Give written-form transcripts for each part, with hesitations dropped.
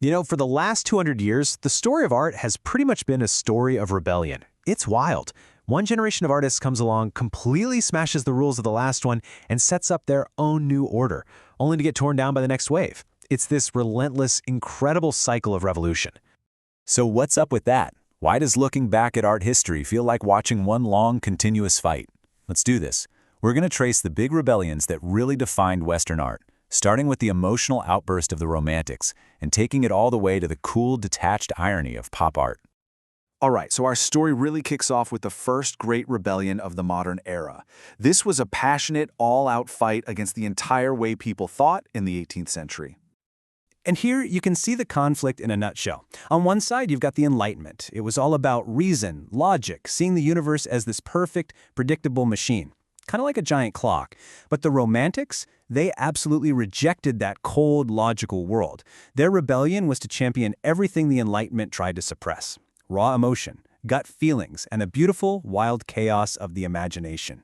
For the last 200 years, the story of art has pretty much been a story of rebellion. It's wild. One generation of artists comes along, completely smashes the rules of the last one, and sets up their own new order, only to get torn down by the next wave. It's this relentless, incredible cycle of revolution. So what's up with that? Why does looking back at art history feel like watching one long, continuous fight? Let's do this. We're going to trace the big rebellions that really defined Western art, starting with the emotional outburst of the Romantics and taking it all the way to the cool, detached irony of pop art. All right, so our story really kicks off with the first great rebellion of the modern era. This was a passionate, all-out fight against the entire way people thought in the 18th century. And here you can see the conflict in a nutshell. On one side, you've got the Enlightenment. It was all about reason, logic, seeing the universe as this perfect, predictable machine, kind of like a giant clock. But the Romantics, they absolutely rejected that cold, logical world. Their rebellion was to champion everything the Enlightenment tried to suppress: raw emotion, gut feelings, and the beautiful, wild chaos of the imagination.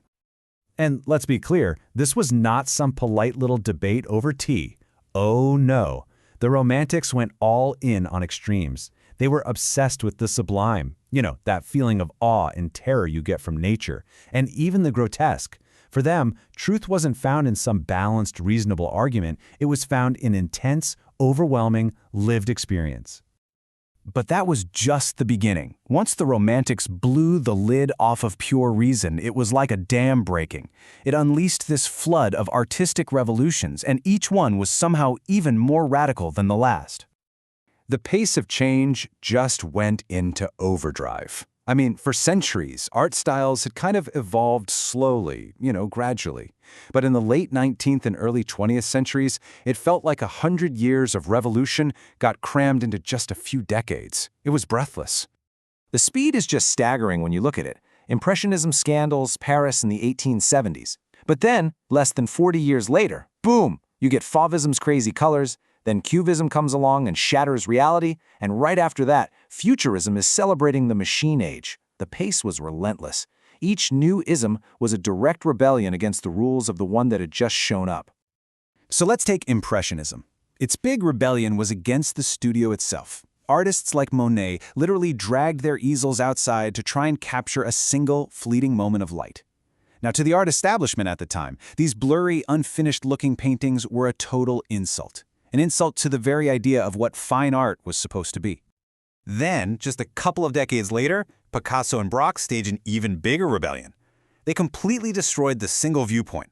And let's be clear, this was not some polite little debate over tea. Oh no. The Romantics went all in on extremes. They were obsessed with the sublime, that feeling of awe and terror you get from nature, and even the grotesque. For them, truth wasn't found in some balanced, reasonable argument. It was found in intense, overwhelming, lived experience. But that was just the beginning. Once the Romantics blew the lid off of pure reason, it was like a dam breaking. It unleashed this flood of artistic revolutions, and each one was somehow even more radical than the last. The pace of change just went into overdrive. For centuries, art styles had kind of evolved slowly, gradually. But in the late 19th and early 20th centuries, it felt like 100 years of revolution got crammed into just a few decades. It was breathless. The speed is just staggering when you look at it. Impressionism scandals, Paris in the 1870s. But then, less than 40 years later, boom, you get Fauvism's crazy colors. Then Cubism comes along and shatters reality, and right after that, Futurism is celebrating the machine age. The pace was relentless. Each new ism was a direct rebellion against the rules of the one that had just shown up. So let's take Impressionism. Its big rebellion was against the studio itself. Artists like Monet literally dragged their easels outside to try and capture a single, fleeting moment of light. Now, to the art establishment at the time, these blurry, unfinished-looking paintings were a total insult. An insult to the very idea of what fine art was supposed to be. Then, just a couple of decades later, Picasso and Braque staged an even bigger rebellion. They completely destroyed the single viewpoint,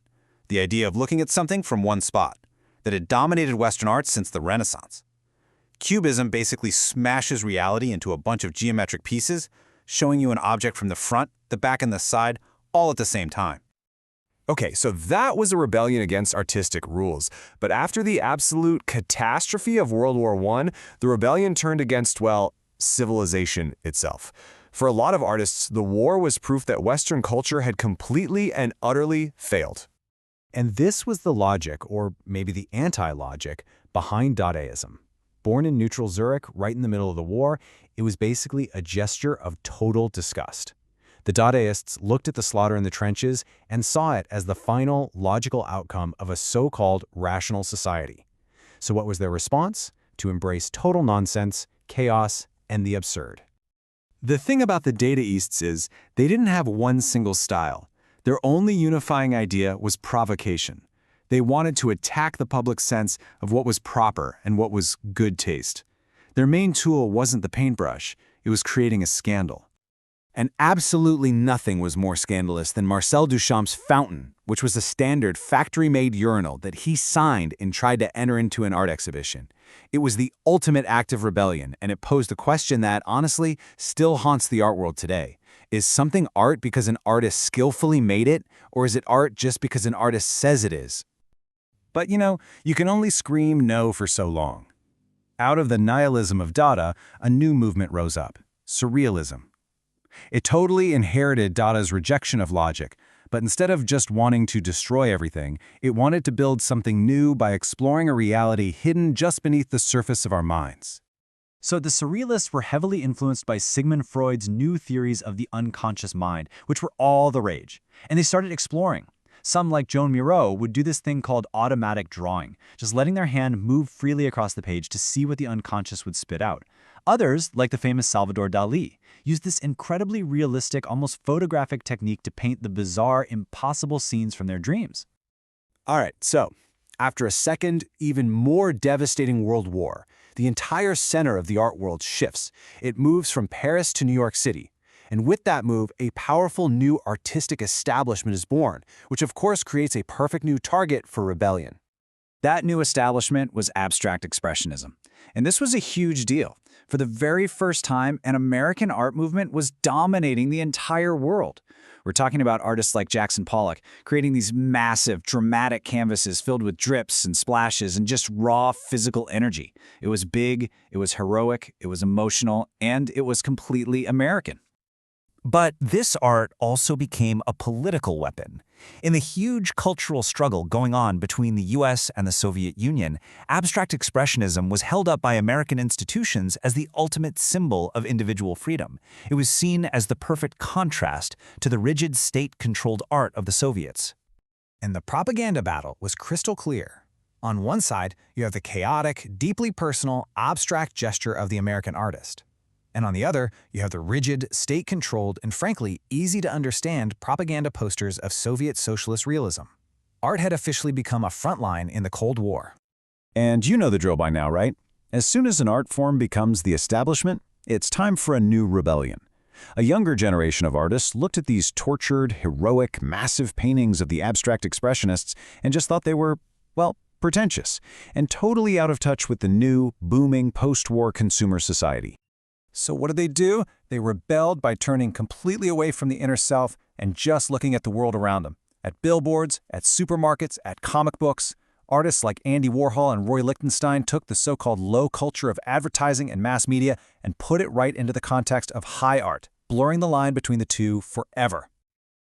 the idea of looking at something from one spot, that had dominated Western art since the Renaissance. Cubism basically smashes reality into a bunch of geometric pieces, showing you an object from the front, the back, and the side, all at the same time. Okay, so that was a rebellion against artistic rules. But after the absolute catastrophe of World War I, the rebellion turned against, civilization itself. For a lot of artists, the war was proof that Western culture had completely and utterly failed. And this was the logic, or maybe the anti-logic, behind Dadaism. Born in neutral Zurich, right in the middle of the war, it was basically a gesture of total disgust. The Dadaists looked at the slaughter in the trenches and saw it as the final, logical outcome of a so-called rational society. So what was their response? To embrace total nonsense, chaos, and the absurd. The thing about the Dadaists is they didn't have one single style. Their only unifying idea was provocation. They wanted to attack the public sense of what was proper and what was good taste. Their main tool wasn't the paintbrush, it was creating a scandal. And absolutely nothing was more scandalous than Marcel Duchamp's Fountain, which was a standard factory-made urinal that he signed and tried to enter into an art exhibition. It was the ultimate act of rebellion, and it posed a question that, honestly, still haunts the art world today. Is something art because an artist skillfully made it, or is it art just because an artist says it is? But you can only scream no for so long. Out of the nihilism of Dada, a new movement rose up: Surrealism. It totally inherited Dada's rejection of logic, but instead of just wanting to destroy everything, it wanted to build something new by exploring a reality hidden just beneath the surface of our minds. So the Surrealists were heavily influenced by Sigmund Freud's new theories of the unconscious mind, which were all the rage. And they started exploring. Some, like Joan Miro, would do this thing called automatic drawing, just letting their hand move freely across the page to see what the unconscious would spit out. Others, like the famous Salvador Dali, used this incredibly realistic, almost photographic technique to paint the bizarre, impossible scenes from their dreams. All right, so after a second, even more devastating world war, the entire center of the art world shifts. It moves from Paris to New York City. And with that move, a powerful new artistic establishment is born, which of course creates a perfect new target for rebellion. That new establishment was abstract expressionism. And this was a huge deal. For the very first time, an American art movement was dominating the entire world. We're talking about artists like Jackson Pollock, creating these massive, dramatic canvases filled with drips and splashes and just raw physical energy. It was big, it was heroic, it was emotional, and it was completely American. But this art also became a political weapon. In the huge cultural struggle going on between the US and the Soviet Union, abstract expressionism was held up by American institutions as the ultimate symbol of individual freedom. It was seen as the perfect contrast to the rigid state-controlled art of the Soviets. And the propaganda battle was crystal clear. On one side, you have the chaotic, deeply personal, abstract gesture of the American artist. And on the other, you have the rigid, state-controlled, and frankly, easy-to-understand propaganda posters of Soviet socialist realism. Art had officially become a frontline in the Cold War. And you know the drill by now, right? As soon as an art form becomes the establishment, it's time for a new rebellion. A younger generation of artists looked at these tortured, heroic, massive paintings of the abstract expressionists and just thought they were, well, pretentious, and totally out of touch with the new, booming post-war consumer society. So what do? They rebelled by turning completely away from the inner self and just looking at the world around them. At billboards, at supermarkets, at comic books. Artists like Andy Warhol and Roy Lichtenstein took the so-called low culture of advertising and mass media and put it right into the context of high art, blurring the line between the two forever.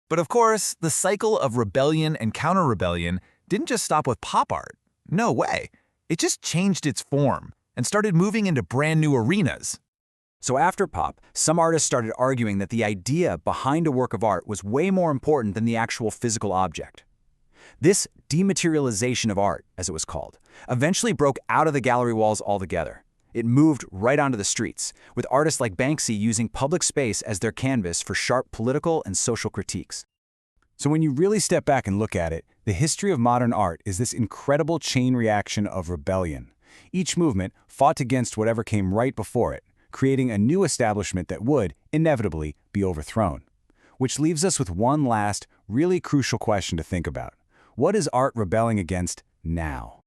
But of course, the cycle of rebellion and counter-rebellion didn't just stop with pop art. No way. It just changed its form and started moving into brand new arenas. So after pop, some artists started arguing that the idea behind a work of art was way more important than the actual physical object. This dematerialization of art, as it was called, eventually broke out of the gallery walls altogether. It moved right onto the streets, with artists like Banksy using public space as their canvas for sharp political and social critiques. So when you really step back and look at it, the history of modern art is this incredible chain reaction of rebellion. Each movement fought against whatever came right before it, creating a new establishment that would, inevitably, be overthrown. Which leaves us with one last, really crucial question to think about. What is art rebelling against now?